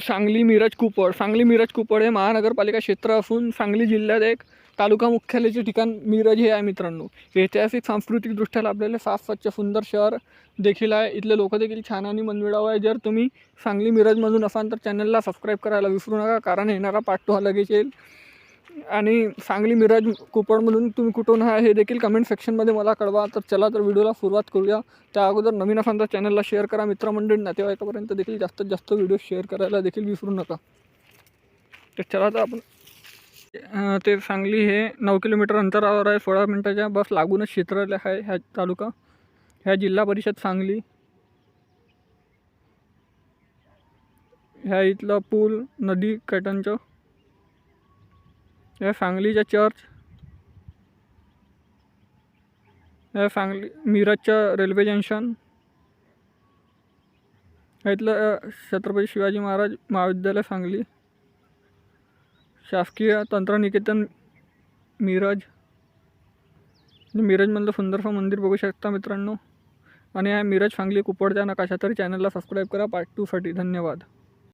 सांगली मिरज कुपड. सांगली मिरज कुपड हे महानगरपालिका क्षेत्र असून सांगली जिल्ह्यात एक तालुका मुख्यालयाचे ठिकाण मिरज हे आहे मित्रांनो. ऐतिहासिक सांस्कृतिकदृष्ट्या लाभलेले साफ स्वच्छ सुंदर शहर देखील आहे. इथले लोक देखील छान आणि मनमिळाऊ आहे. जर तुम्ही सांगली मिरजमधून असाल तर चॅनलला सबस्क्राईब करायला विसरू नका, कारण येणारा पार्ट 2 हा लगेच येईल. आणि सांगली मिरज कुपडमधून तुम्ही कुठून आहे हे देखील कमेंट सेक्शनमध्ये मला कळवा. तर चला तर व्हिडिओला सुरुवात करूया. त्या अगोदर नवीन असाल तर चॅनलला शेअर करा, मित्रमंडळी नातेवाईकापर्यंत देखील जास्तीत जास्त व्हिडिओ शेअर करायला देखील विसरू नका. तर चला तर आपण ते सांगली हे 9 किलोमीटर अंतरावर आहे. 16 मिनटाच्या बस लागूनच क्षेत्र आहे ह्या तालुका. ह्या जिल्हा परिषद सांगली. ह्या इथलं पूल नदी कॅटनचं. ह्या सांगलीच्या चर्च. ह्या सांगली मिरजचं रेल्वे जंक्शन. ह्या इथलं छत्रपती शिवाजी महाराज महाविद्यालय सांगली. शासकीय तंत्रनिकेतन मिरज. मिरजमधलं सुंदरसं मंदिर बघू शकता मित्रांनो. आणि मिरज सांगली कुपडच्या नकाशा. तरी चॅनलला सबस्क्राईब करा पार्ट 2 साठी. धन्यवाद.